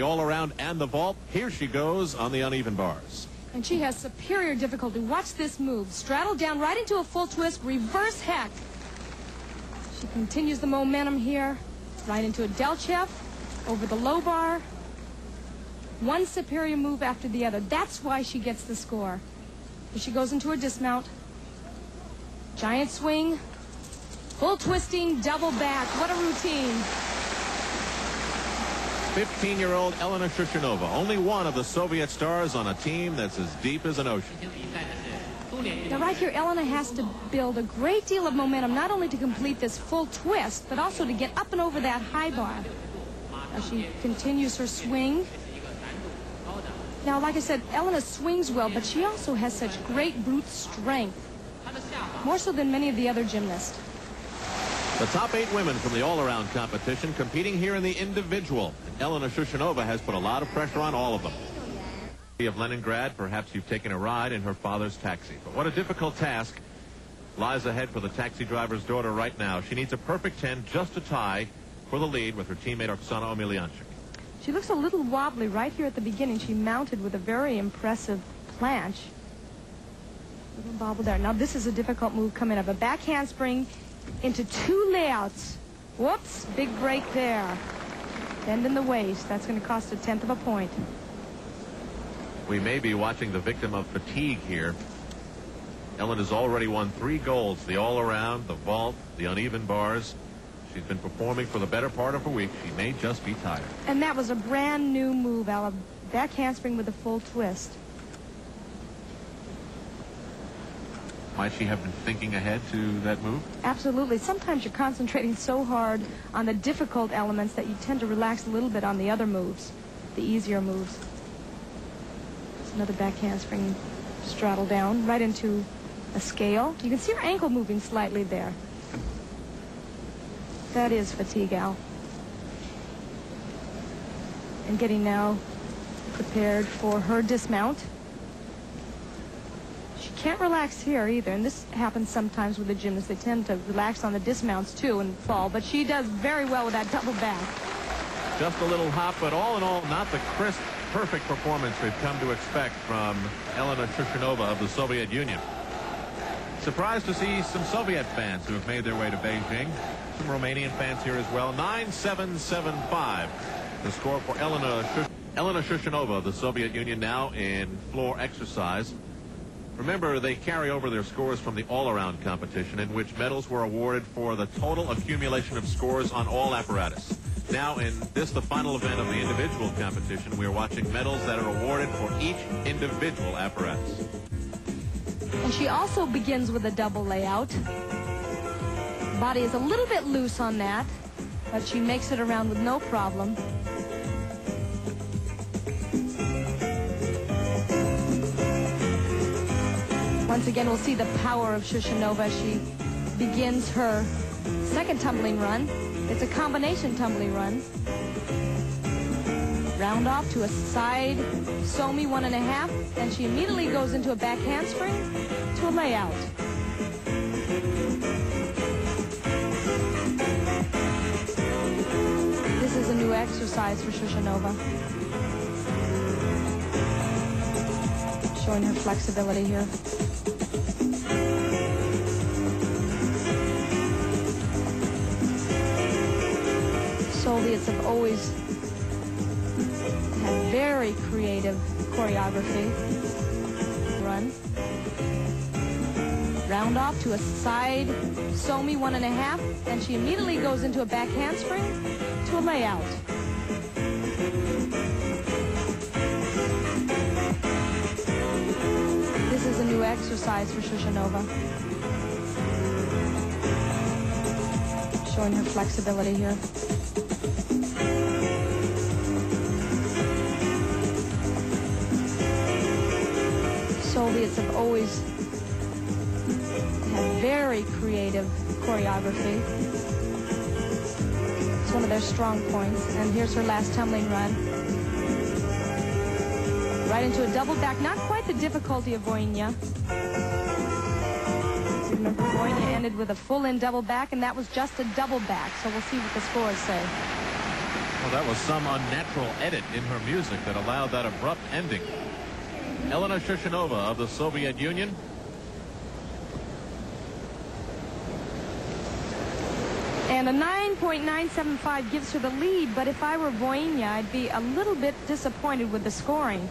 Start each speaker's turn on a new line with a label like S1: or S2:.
S1: All around and the vault. Here she goes on the uneven bars.
S2: And she has superior difficulty. Watch this move. Straddle down right into a full twist, reverse heck. She continues the momentum here. Right into a Delchev, over the low bar. One superior move after the other. That's why she gets the score. Here she goes into her dismount. Giant swing. Full twisting, double back. What a routine.
S1: 15-year-old Yelena Shushunova, only one of the Soviet stars on a team that's as deep as an ocean.
S2: Now right here, Yelena has to build a great deal of momentum, not only to complete this full twist, but also to get up and over that high bar. As she continues her swing. Now, like I said, Yelena swings well, but she also has such great brute strength. More so than many of the other gymnasts.
S1: The top 8 women from the all-around competition competing here in the individual. Yelena Shushunova has put a lot of pressure on all of them. Of Leningrad, perhaps you've taken a ride in her father's taxi. But what a difficult task lies ahead for the taxi driver's daughter right now. She needs a perfect 10 just to tie for the lead with her teammate Oksana Omelianchik.
S2: She looks a little wobbly right here at the beginning. She mounted with a very impressive planche. Little bobble there. Now this is a difficult move coming up. A back handspring into 2 layouts. Whoops, big break there. Bend in the waist. That's going to cost 1/10 of a point.
S1: We may be watching the victim of fatigue here. Ellen has already won 3 golds, the all-around, the vault, the uneven bars. She's been performing for the better part of a week. She may just be tired. And
S2: that was a brand new move, Ella. Back handspring with a full twist.
S1: Might she have been thinking ahead to that move?
S2: Absolutely. Sometimes you're concentrating so hard on the difficult elements that you tend to relax a little bit on the other moves, the easier moves. Another back handspring straddle down right into a scale. You can see her ankle moving slightly there. That is fatigue, Al. And getting now prepared for her dismount. She can't relax here either, and this happens sometimes with the gymnasts. They tend to relax on the dismounts too and fall, but she does very well with that double back.
S1: Just a little hop, but all in all, not the crisp, perfect performance we've come to expect from Yelena Shushunova of the Soviet Union. Surprised to see some Soviet fans who have made their way to Beijing. Some Romanian fans here as well. 9-7-7-5. The score for Yelena Shushunova of the Soviet Union now in floor exercise. Remember, they carry over their scores from the all-around competition, in which medals were awarded for the total accumulation of scores on all apparatus. Now, in this, the final event of the individual competition, we are watching medals that are awarded for each individual apparatus.
S2: And she also begins with a double layout. Body is a little bit loose on that, but she makes it around with no problem. Once again, we'll see the power of Shushunova. She begins her second tumbling run. It's a combination tumbling run. Round off to a side Somi 1.5, and she immediately goes into a back handspring to a layout. This is a new exercise for Shushunova. Showing her flexibility here. Soviets have always had very creative choreography. Run. Round off to a side Somi 1.5, and she immediately goes into a back handspring to a layout. This is a new exercise for Shushunova. Showing her flexibility here. Soviets have always had very creative choreography. It's one of their strong points. And here's her last tumbling run. Right into a double back. Not quite the difficulty of Voynia. Remember, Voynia ended with a full-in double back, and that was just a double back. So we'll see what the scores say.
S1: Well, that was some unnatural edit in her music that allowed that abrupt ending. Yelena Shushunova of the Soviet Union.
S2: And a 9.975 gives her the lead, but if I were Voynia, I'd be a little bit disappointed with the scoring.